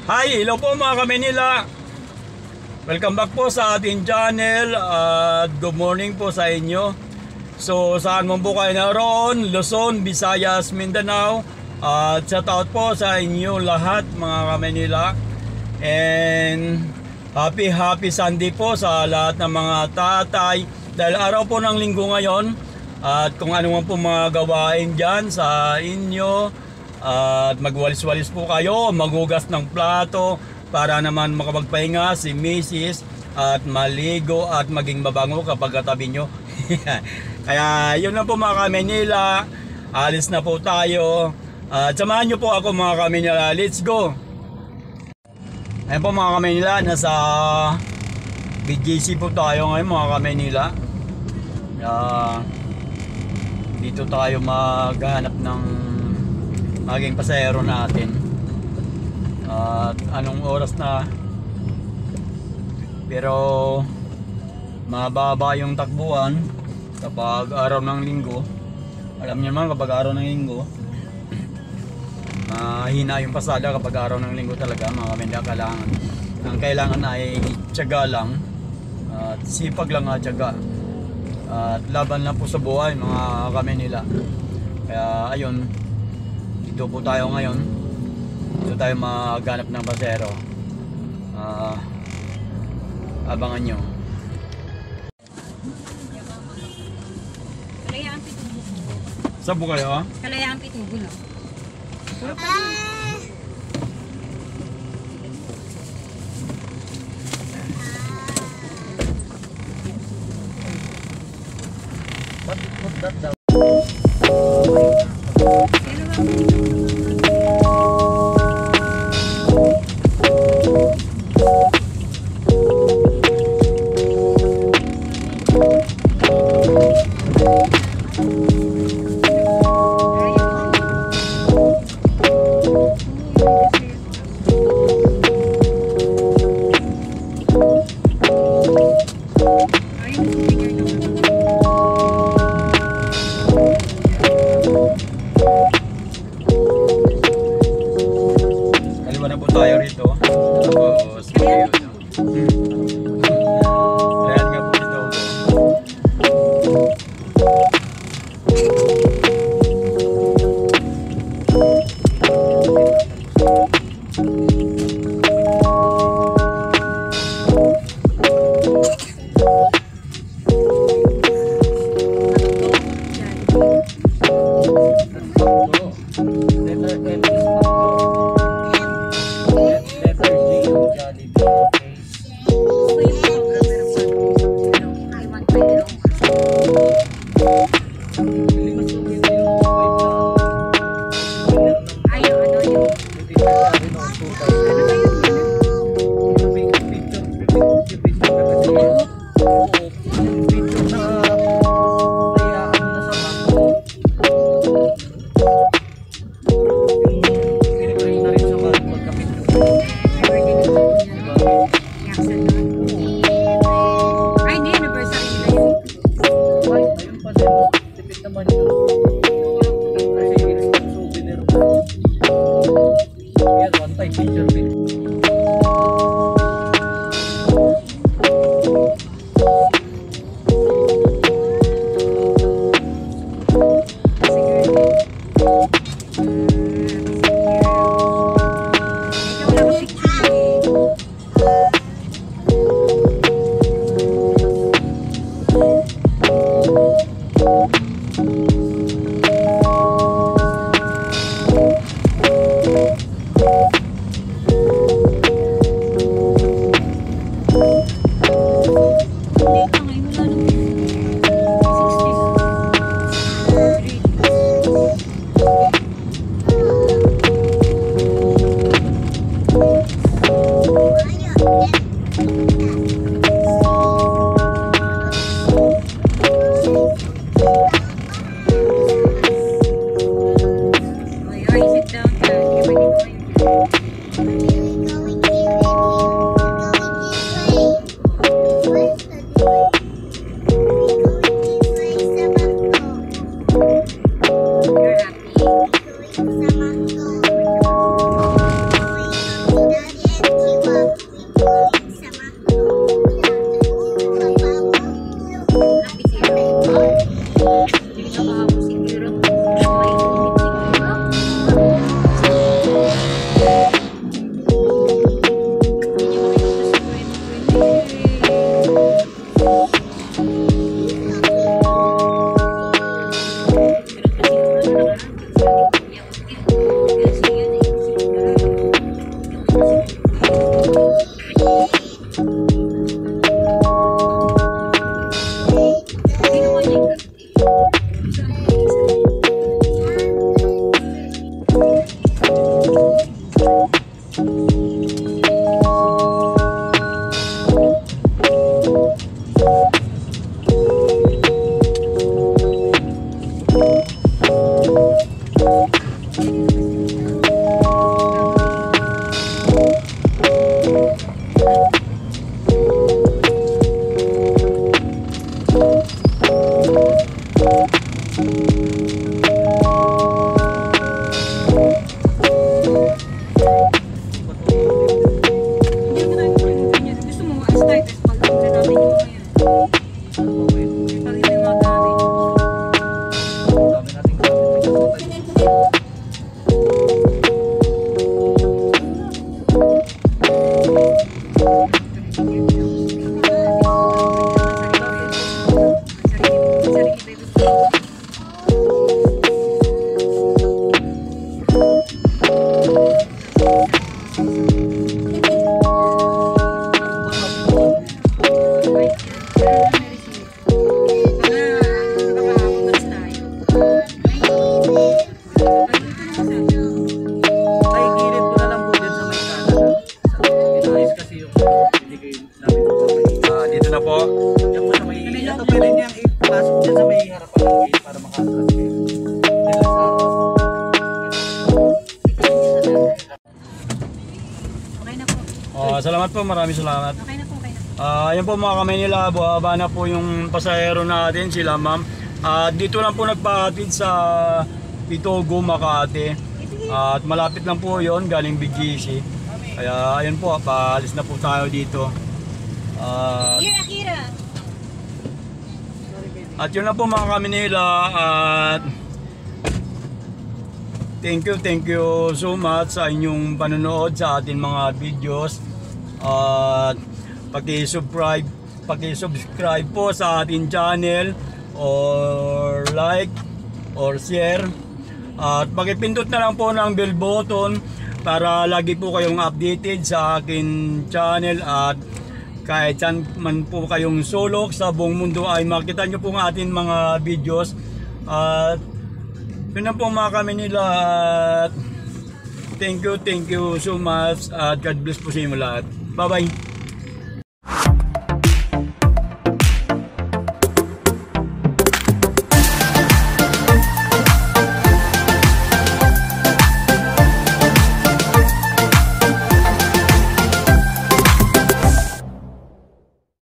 Hi, hello po mga Kamanila. Welcome back po sa ating channel. Good morning po sa inyo. So saan mo po kayo naroon? Luzon, Visayas, Mindanao. Shout out po sa inyo lahat mga Kamanila. And happy Sunday po sa lahat ng mga tatay. Dahil araw po ng linggo ngayon. At kung ano man po mga gawain dyan sa inyo. At magwalis-walis po kayo, maghugas ng plato para naman makapagpahinga si Mrs. at maligo at maging mabango kapag katabi nyo. Kaya yun na po mga Kamanila, alis na po tayo. At samahan nyo po ako mga Kamanila, let's go! Ayan po mga Kamanila, nasa BGC po tayo ngayon mga Kamanila. Dito tayo maghanap ng maging pasahero natin. At anong oras na, pero mababa yung takbuhan kapag araw ng linggo. Alam niyo naman kapag araw ng linggo mahina yung pasada kapag araw ng linggo talaga mga Kamanila. Ang kailangan ay tiyaga lang at sipag lang at tiyaga at laban lang po sa buhay mga Kamanila. Kaya ayun, dito po tayo ngayon. Dito tayo maghanap ng pasero. Abangan nyo. Kalayaan Pitubo. Saan po kayo? Kalayaan Pitubo lang. Put that down. Tayo rito. Tapos ayan nga po ito. harapan mo para makatras kayo. Okay na po. Salamat po, maraming salamat. Okay na po, okay na po. Ayan po mga Kamanila, buhaba na po yung pasahero natin, sila ma'am. Dito lang po nagpahatid sa Itogo, Makati. At malapit lang po yon galing BGC. Kaya ayun po, paalis na po tayo dito. Here, Akira! At yun na po mga Kamanila. At thank you so much sa inyong panonood sa ating mga videos. At paki-subscribe po sa ating channel or like or share. At pakipindot na lang po ng bell button para lagi po kayong updated sa akin channel. At kahit saan man po kayong sulok sa buong mundo ay makita nyo po ang ating mga videos. At yun na po mga Kamanila. Thank you so much at God bless po sa inyo lahat. Bye bye.